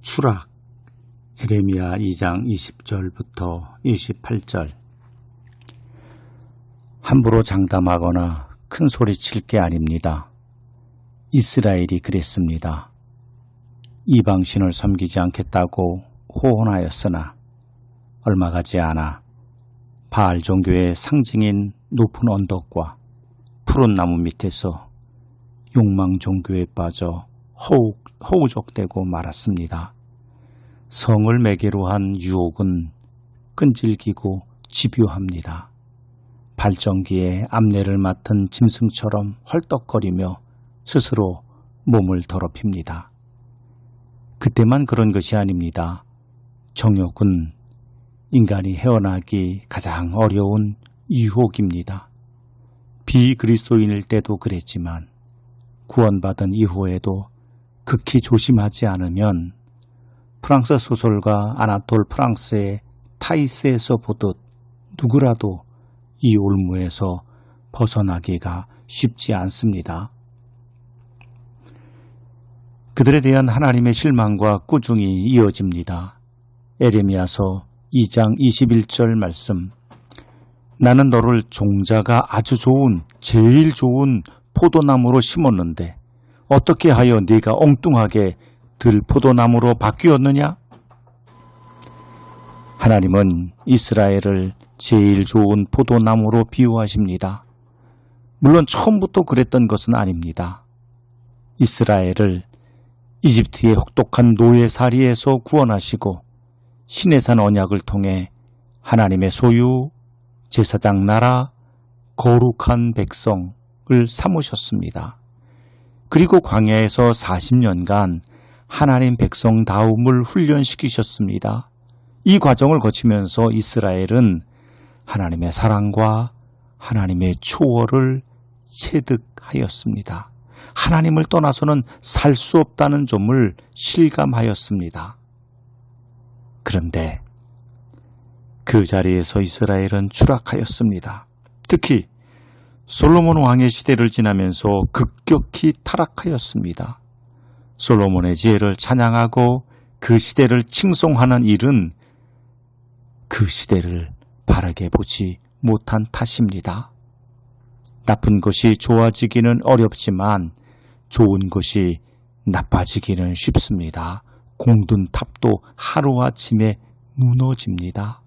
추락 에레미야 2장 20절부터 28절. 함부로 장담하거나 큰 소리 칠 게 아닙니다. 이스라엘이 그랬습니다. 이방신을 섬기지 않겠다고 호언하였으나 얼마 가지 않아 바알 종교의 상징인 높은 언덕과 푸른 나무 밑에서 욕망 종교에 빠져 허우적대고 말았습니다. 성을 매개로 한 유혹은 끈질기고 집요합니다. 발전기에 암내를 맡은 짐승처럼 헐떡거리며 스스로 몸을 더럽힙니다. 그때만 그런 것이 아닙니다. 정욕은 인간이 헤어나기 가장 어려운 유혹입니다. 비그리스도인일 때도 그랬지만 구원받은 이후에도 극히 조심하지 않으면 프랑스 소설가 아나톨 프랑스의 타이스에서 보듯 누구라도 이 올무에서 벗어나기가 쉽지 않습니다. 그들에 대한 하나님의 실망과 꾸중이 이어집니다. 에레미야서 2장 21절 말씀. 나는 너를 종자가 아주 좋은 제일 좋은 포도나무로 심었는데 어떻게 하여 네가 엉뚱하게 들포도나무로 바뀌었느냐? 하나님은 이스라엘을 제일 좋은 포도나무로 비유하십니다. 물론 처음부터 그랬던 것은 아닙니다. 이스라엘을 이집트의 혹독한 노예살이에서 구원하시고 시내산 언약을 통해 하나님의 소유, 제사장 나라, 거룩한 백성을 삼으셨습니다. 그리고 광야에서 40년간 하나님 백성다움을 훈련시키셨습니다. 이 과정을 거치면서 이스라엘은 하나님의 사랑과 하나님의 초월을 체득하였습니다. 하나님을 떠나서는 살 수 없다는 점을 실감하였습니다. 그런데 그 자리에서 이스라엘은 추락하였습니다. 특히 솔로몬 왕의 시대를 지나면서 급격히 타락하였습니다. 솔로몬의 지혜를 찬양하고 그 시대를 칭송하는 일은 그 시대를 바라게 보지 못한 탓입니다. 나쁜 것이 좋아지기는 어렵지만 좋은 것이 나빠지기는 쉽습니다. 공든 탑도 하루아침에 무너집니다.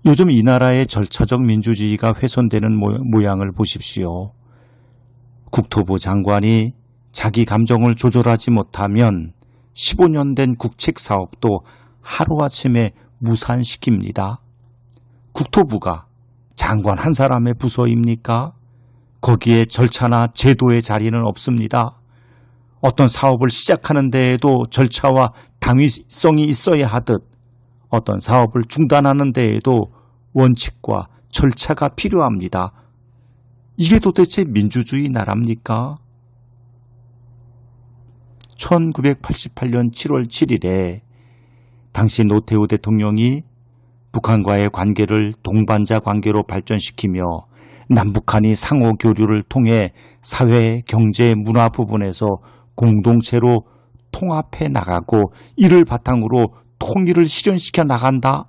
요즘 이 나라의 절차적 민주주의가 훼손되는 모양을 보십시오. 국토부 장관이 자기 감정을 조절하지 못하면 15년 된 국책 사업도 하루아침에 무산시킵니다. 국토부가 장관 한 사람의 부서입니까? 거기에 절차나 제도의 자리는 없습니다. 어떤 사업을 시작하는 데에도 절차와 당위성이 있어야 하듯 어떤 사업을 중단하는 데에도 원칙과 절차가 필요합니다. 이게 도대체 민주주의 나라입니까? 1988년 7월 7일에 당시 노태우 대통령이 북한과의 관계를 동반자 관계로 발전시키며 남북한이 상호 교류를 통해 사회, 경제, 문화 부분에서 공동체로 통합해 나가고 이를 바탕으로 통일을 실현시켜 나간다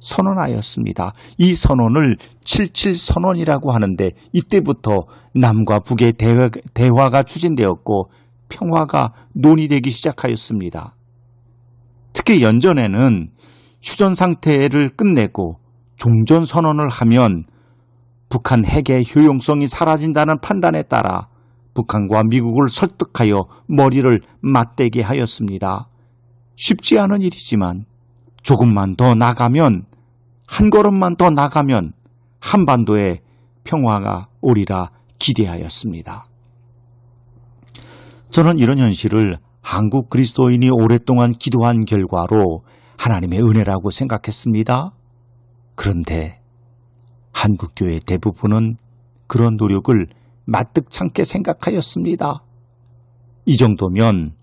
선언하였습니다. 이 선언을 77 선언이라고 하는데 이때부터 남과 북의 대화가 추진되었고 평화가 논의되기 시작하였습니다. 특히 연전에는 휴전 상태를 끝내고 종전 선언을 하면 북한 핵의 효용성이 사라진다는 판단에 따라 북한과 미국을 설득하여 머리를 맞대게 하였습니다. 쉽지 않은 일이지만 조금만 더 나가면 한 걸음만 더 나가면 한반도에 평화가 오리라 기대하였습니다. 저는 이런 현실을 한국 그리스도인이 오랫동안 기도한 결과로 하나님의 은혜라고 생각했습니다. 그런데 한국교회 대부분은 그런 노력을 마뜩찮게 생각하였습니다. 이 정도면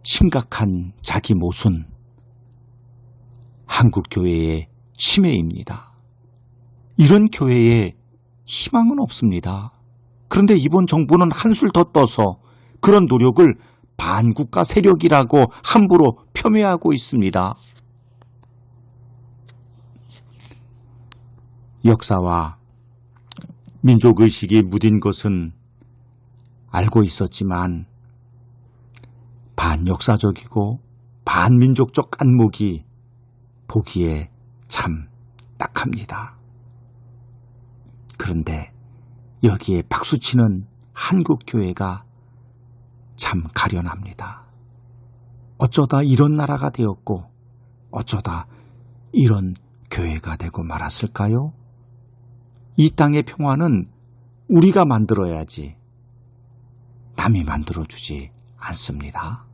심각한 자기 모순, 한국교회의 침해입니다. 이런 교회에 희망은 없습니다. 그런데 이번 정부는 한술 더 떠서 그런 노력을 반국가 세력이라고 함부로 폄훼하고 있습니다. 역사와 민족의식이 무딘 것은 알고 있었지만 반역사적이고 반민족적 안목이 보기에 참 딱합니다. 그런데 여기에 박수치는 한국교회가 참 가련합니다. 어쩌다 이런 나라가 되었고 어쩌다 이런 교회가 되고 말았을까요? 이 땅의 평화는 우리가 만들어야지 남이 만들어주지 않습니다.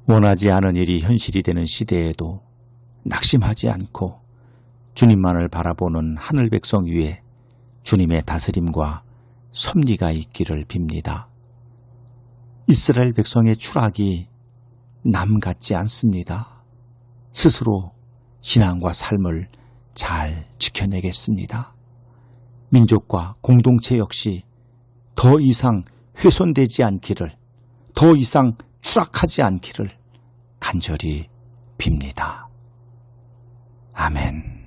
원하지 않은 일이 현실이 되는 시대에도 낙심하지 않고 주님만을 바라보는 하늘 백성 위에 주님의 다스림과 섭리가 있기를 빕니다. 이스라엘 백성의 추락이 남 같지 않습니다. 스스로 신앙과 삶을 잘 지켜내겠습니다. 민족과 공동체 역시 더 이상 훼손되지 않기를, 더 이상 추락하지 않기를 간절히 빕니다. 아멘.